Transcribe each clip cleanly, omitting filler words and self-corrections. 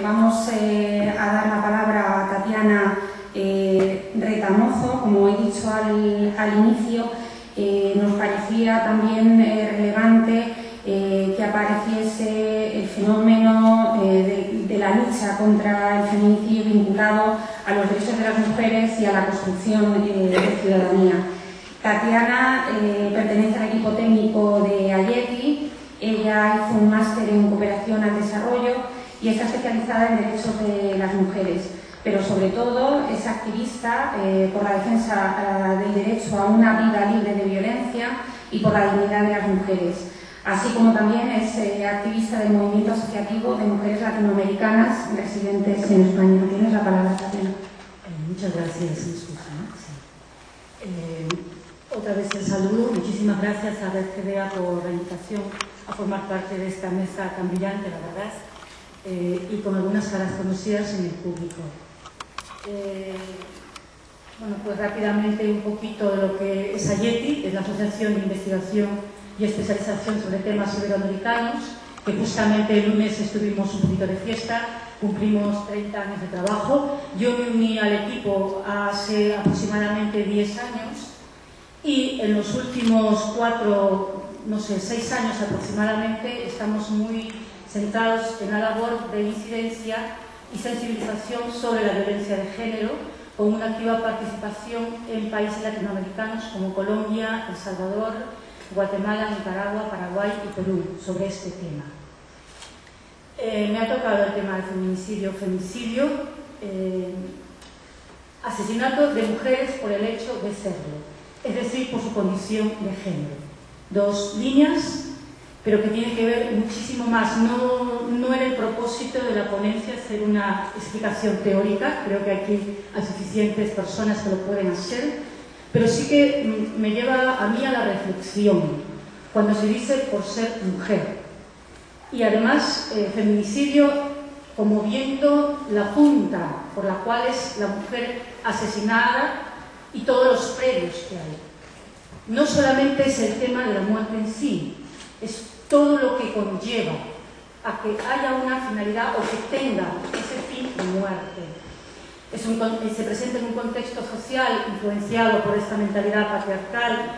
Vamos a dar la palabra a Tatiana Retamozo. Como he dicho al inicio, nos parecía también relevante que apareciese el fenómeno de la lucha contra el feminicidio vinculado a los derechos de las mujeres y a la construcción de ciudadanía. Tatiana pertenece al equipo técnico de Ayeti. Ella hizo un máster en cooperación al desarrollo y está especializada en derechos de las mujeres, pero sobre todo es activista por la defensa del derecho a una vida libre de violencia y por la dignidad de las mujeres, así como también es activista del movimiento asociativo de mujeres latinoamericanas residentes en España. Tienes la palabra, Tatiana. Muchas gracias, Susana. Sí. Otra vez el saludo. Muchísimas gracias a RCDA por la invitación a formar parte de esta mesa tan brillante, la verdad, y con algunas caras conocidas en el público. Bueno, pues rápidamente un poquito de lo que es Ayeti, es la Asociación de Investigación y Especialización sobre Temas Iberoamericanos, que justamente el lunes estuvimos un poquito de fiesta, cumplimos 30 años de trabajo. Yo me uní al equipo hace aproximadamente 10 años y en los últimos 6 años aproximadamente estamos muy centrados en la labor de incidencia y sensibilización sobre la violencia de género, con una activa participación en países latinoamericanos como Colombia, El Salvador, Guatemala, Nicaragua, Paraguay y Perú sobre este tema. Me ha tocado el tema del femicidio, asesinato de mujeres por el hecho de serlo, es decir, por su condición de género. Dos líneas, pero que tienen que ver muchísimo más. No era el propósito de la ponencia hacer una explicación teórica, creo que aquí hay suficientes personas que lo pueden hacer, pero sí que me lleva a mí a la reflexión cuando se dice por ser mujer. Y además, feminicidio como viendo la junta por la cual es la mujer asesinada y todos los previos que hay. No solamente es el tema de la muerte en sí, es todo lo que conlleva a que haya una finalidad o que tenga ese fin de muerte. Se presenta en un contexto social influenciado por esta mentalidad patriarcal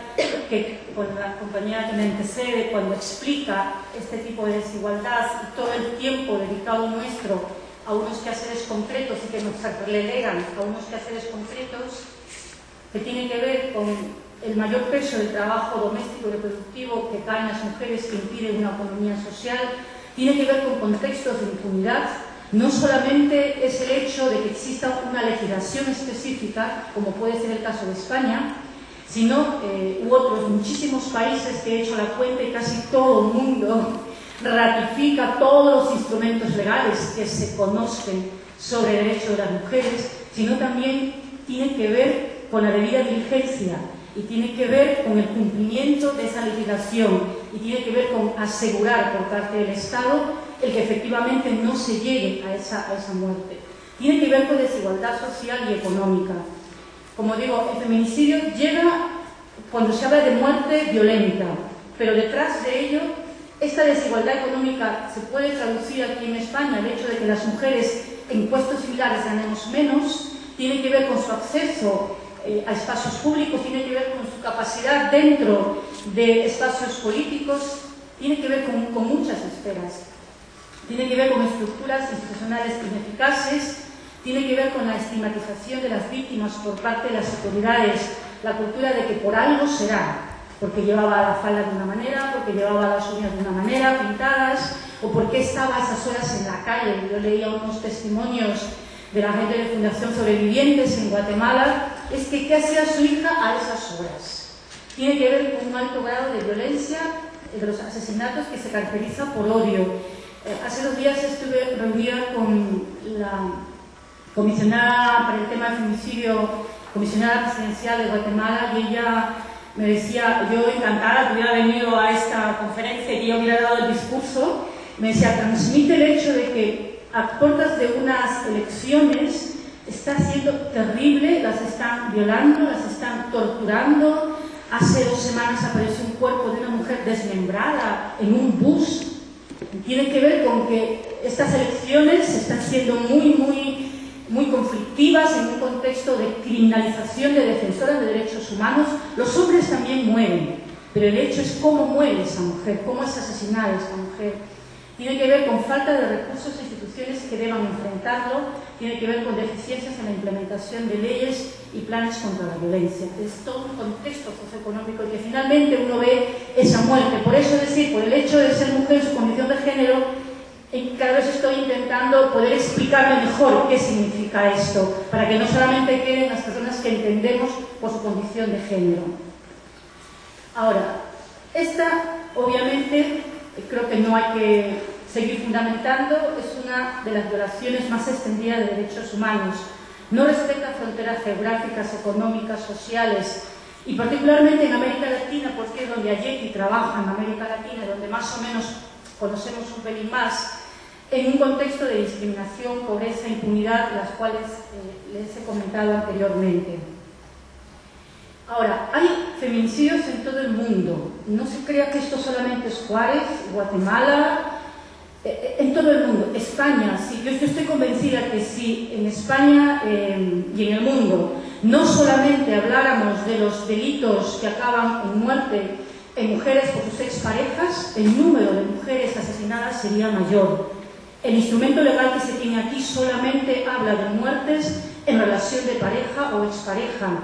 que, con la compañera que me antecede, cuando explica este tipo de desigualdad y todo el tiempo dedicado nuestro a unos quehaceres concretos y que nos relegan a unos quehaceres concretos que tienen que ver con el mayor peso del trabajo doméstico y reproductivo que cae en las mujeres, que impide una economía social, tiene que ver con contextos de impunidad. No solamente es el hecho de que exista una legislación específica, como puede ser el caso de España, sino u otros muchísimos países que he hecho la cuenta y casi todo el mundo ratifica todos los instrumentos legales que se conocen sobre el derecho de las mujeres, sino también tiene que ver con la debida diligencia y tiene que ver con el cumplimiento de esa legislación y tiene que ver con asegurar por parte del Estado el que efectivamente no se llegue a esa muerte. Tiene que ver con desigualdad social y económica. Como digo, el feminicidio llega cuando se habla de muerte violenta, pero detrás de ello, esta desigualdad económica se puede traducir aquí en España, el hecho de que las mujeres en puestos similares ganemos menos, tiene que ver con su acceso a espacios públicos, tiene que ver con su capacidad dentro de espacios políticos, tiene que ver con muchas esferas. Tiene que ver con estructuras institucionales ineficaces, tiene que ver con la estigmatización de las víctimas por parte de las autoridades, la cultura de que por algo será, porque llevaba la falda de una manera, porque llevaba las uñas de una manera, pintadas, o porque estaba a esas horas en la calle. Yo leía unos testimonios de la gente de Fundación Sobrevivientes en Guatemala, es que ¿qué hacía su hija a esas horas? Tiene que ver con un alto grado de violencia, de los asesinatos que se caracteriza por odio. Hace 2 días estuve reunida con la comisionada para el tema del feminicidio, comisionada presidencial de Guatemala, y ella me decía, yo encantada que hubiera venido a esta conferencia y que yo hubiera dado el discurso, me decía, transmite el hecho de que a puertas de unas elecciones está siendo terrible, las están violando, las están torturando. Hace 2 semanas apareció un cuerpo de una mujer desmembrada en un bus. Tiene que ver con que estas elecciones están siendo muy conflictivas en un contexto de criminalización de defensoras de derechos humanos. Los hombres también mueren, pero el hecho es cómo muere esa mujer, cómo es asesinada esa mujer. Tiene que ver con falta de recursos e instituciones que deban enfrentarlo, tiene que ver con deficiencias en la implementación de leyes y planes contra la violencia. Es todo un contexto socioeconómico y que finalmente uno ve esa muerte. Por eso decir, por el hecho de ser mujer, su condición de género, cada vez estoy intentando poder explicarme mejor qué significa esto, para que no solamente queden las personas que entendemos por su condición de género. Ahora, esta obviamente creo que no hay que seguir fundamentando, es una de las violaciones más extendidas de derechos humanos. No respeta fronteras geográficas, económicas, sociales, y particularmente en América Latina, porque es donde Ayeki trabaja, en América Latina, donde más o menos conocemos un pelín más, en un contexto de discriminación, pobreza, impunidad, las cuales les he comentado anteriormente. Ahora, hay feminicidios en todo el mundo. No se crea que esto solamente es Juárez, Guatemala, en todo el mundo. España, sí, yo estoy convencida que si en España y en el mundo no solamente habláramos de los delitos que acaban en muerte en mujeres por sus exparejas, el número de mujeres asesinadas sería mayor. El instrumento legal que se tiene aquí solamente habla de muertes en relación de pareja o expareja,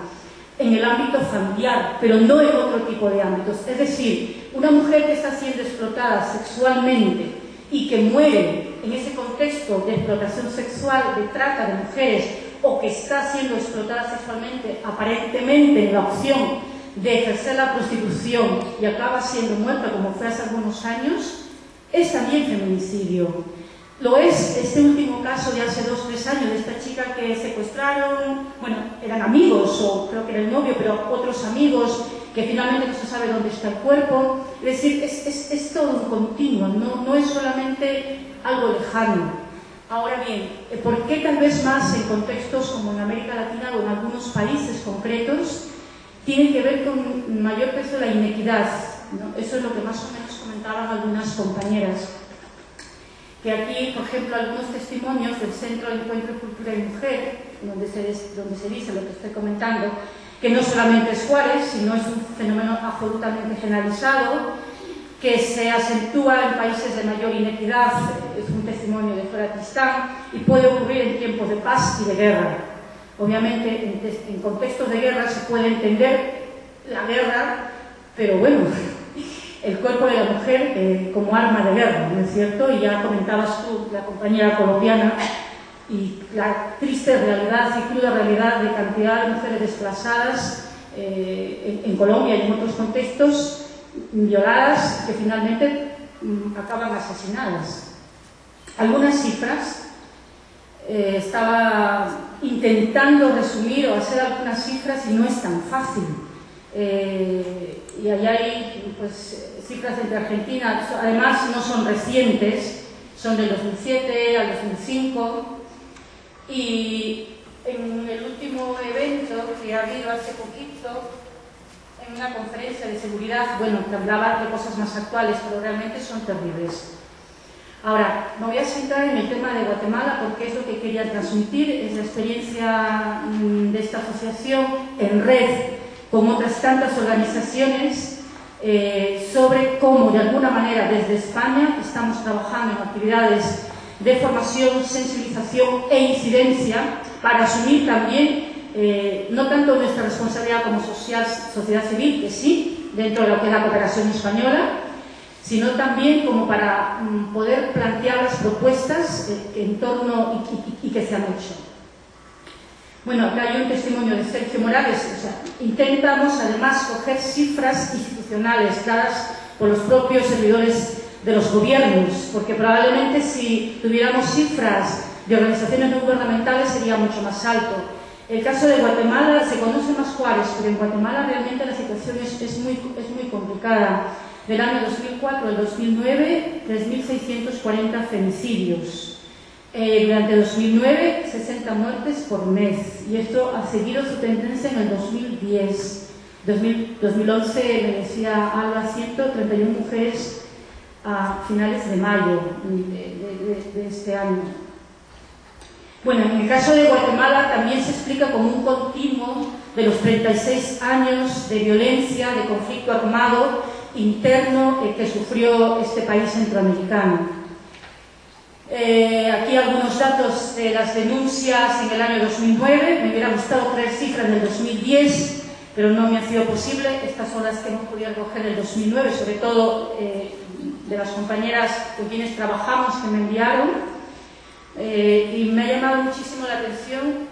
en el ámbito familiar, pero no en otro tipo de ámbitos. Es decir, una mujer que está siendo explotada sexualmente y que muere en ese contexto de explotación sexual, de trata de mujeres, o que está siendo explotada sexualmente aparentemente en la opción de ejercer la prostitución y acaba siendo muerta, como fue hace algunos años, es también feminicidio. Lo es este último caso de hace 2 o 3 años de esta chica que secuestraron, bueno, eran amigos o creo que era el novio, pero otros amigos, que finalmente no se sabe dónde está el cuerpo. Es decir, es todo un continuo, no es solamente algo lejano. Ahora bien, ¿por qué tal vez más en contextos como en América Latina o en algunos países concretos tiene que ver con mayor peso la inequidad, ¿no? Eso es lo que más o menos comentaban algunas compañeras. Que aquí, por ejemplo, algunos testimonios del Centro de Encuentro Cultura y Mujer, donde se dice lo que estoy comentando, que no solamente es Juárez, sino es un fenómeno absolutamente generalizado, que se acentúa en países de mayor inequidad, es un testimonio de Flora Tristán, y puede ocurrir en tiempos de paz y de guerra. Obviamente, en contextos de guerra se puede entender la guerra, pero bueno, el cuerpo de la mujer como arma de guerra, ¿no es cierto? Y ya comentabas tú, la compañera colombiana, y la triste realidad y cruda realidad de cantidad de mujeres desplazadas en Colombia y en otros contextos, violadas, que finalmente acaban asesinadas. Algunas cifras, estaba intentando resumir o hacer algunas cifras y no es tan fácil. Y allá hay pues, cifras entre Argentina, además no son recientes, son del 2007 al 2005, y en el último evento que ha habido hace poquito, en una conferencia de seguridad, bueno, que hablaba de cosas más actuales, pero realmente son terribles. Ahora, me voy a centrar en el tema de Guatemala porque es lo que quería transmitir, es la experiencia de esta asociación en red con otras tantas organizaciones sobre cómo de alguna manera desde España estamos trabajando en actividades de formación, sensibilización e incidencia para asumir también no tanto nuestra responsabilidad como sociedad civil, que sí, dentro de lo que es la cooperación española, sino también como para poder plantear las propuestas en torno y que se han hecho. Bueno, acá hay un testimonio de Sergio Morales. O sea, intentamos además coger cifras institucionales dadas por los propios servidores de los gobiernos, porque probablemente si tuviéramos cifras de organizaciones no gubernamentales sería mucho más alto. El caso de Guatemala se conoce más Juárez, pero en Guatemala realmente la situación es muy complicada. Del año 2004 al 2009, 3.640 femicidios. Durante 2009, 60 muertes por mes. Y esto ha seguido su tendencia en el 2010. 2011, me decía Alba, 131 mujeres a finales de mayo de este año. Bueno, en el caso de Guatemala también se explica como un continuo de los 36 años de violencia, de conflicto armado interno que sufrió este país centroamericano. Aquí algunos datos de las denuncias en el año 2009. Me hubiera gustado traer cifras del 2010, pero no me ha sido posible. Estas son las que hemos podido recoger del 2009, sobre todo de las compañeras con quienes trabajamos que me enviaron. Y me ha llamado muchísimo la atención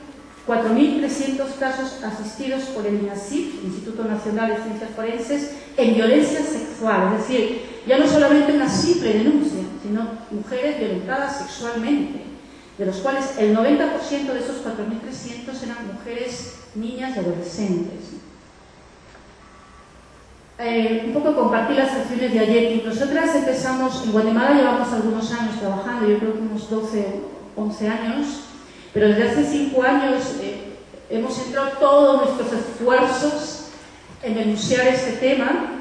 4.300 casos asistidos por el INASIF, Instituto Nacional de Ciencias Forenses, en violencia sexual. Es decir, ya no solamente una simple denuncia, sino mujeres violentadas sexualmente, de los cuales el 90% de esos 4.300 eran mujeres, niñas y adolescentes. Un poco compartir las acciones de Ayeti. Nosotras empezamos, en Guatemala llevamos algunos años trabajando, yo creo que unos 12 o 11 años, pero desde hace 5 años hemos centrado todos nuestros esfuerzos en denunciar este tema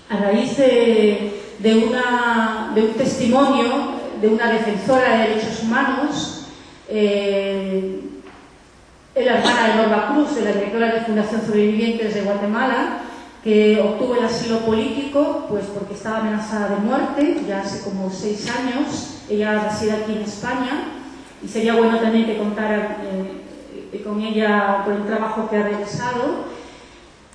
a raíz de un testimonio de una defensora de derechos humanos, la hermana de Norma Cruz, de la directora de Fundación Sobrevivientes de Guatemala, que obtuvo el asilo político pues porque estaba amenazada de muerte ya hace como 6 años. Ella reside aquí en España y sería bueno también que contara con ella por el trabajo que ha realizado,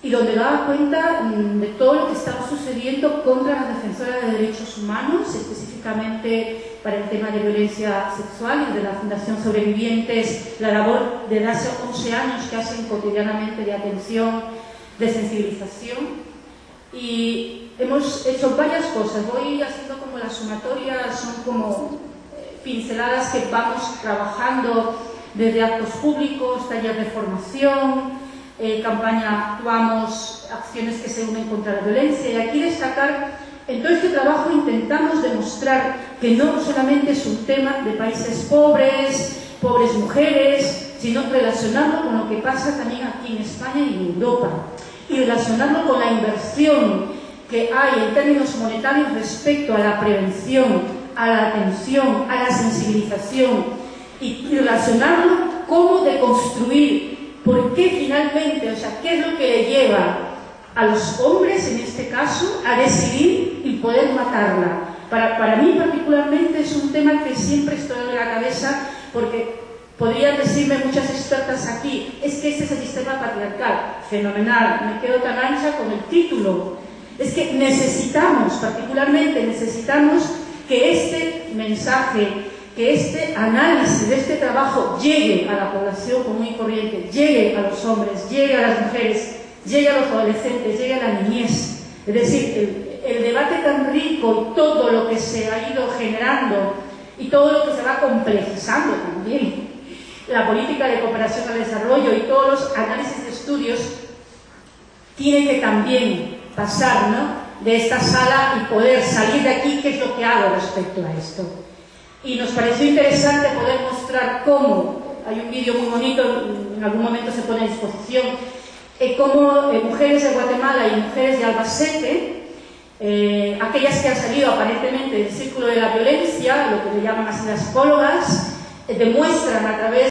y donde daba cuenta de todo lo que estaba sucediendo contra las defensoras de derechos humanos, específicamente para el tema de violencia sexual, y de la Fundación Sobrevivientes, la labor desde hace 11 años que hacen cotidianamente de atención, de sensibilización. Y hemos hecho varias cosas. Voy haciendo como la sumatoria, son como pinceladas que vamos trabajando desde actos públicos, talleres de formación, campaña Actuamos, acciones que se unen contra la violencia. Y aquí destacar, en todo este trabajo intentamos demostrar que no solamente es un tema de países pobres, pobres mujeres, sino relacionarlo con lo que pasa también aquí en España y en Europa, y relacionarlo con la inversión que hay en términos monetarios respecto a la prevención, a la atención, a la sensibilización, y relacionarlo cómo deconstruir por qué finalmente, o sea, qué es lo que le lleva a los hombres, en este caso, a decidir y poder matarla. Para mí particularmente es un tema que siempre estoy en la cabeza, porque podrían decirme muchas expertas aquí, es que este es el sistema patriarcal. Fenomenal, me quedo tan ancha con el título. Es que necesitamos, particularmente necesitamos que este mensaje, que este análisis de este trabajo llegue a la población común y corriente, llegue a los hombres, llegue a las mujeres, llegue a los adolescentes, llegue a la niñez. Es decir, el debate tan rico y todo lo que se ha ido generando y todo lo que se va complejizando también, la política de cooperación al desarrollo y todos los análisis de estudios, tiene que también pasar, ¿no?, de esta sala y poder salir de aquí, qué es lo que hago respecto a esto. Y nos pareció interesante poder mostrar cómo, hay un vídeo muy bonito, en algún momento se pone a disposición, cómo mujeres de Guatemala y mujeres de Albacete, aquellas que han salido aparentemente del círculo de la violencia, lo que le llaman así las psicólogas, demuestran a través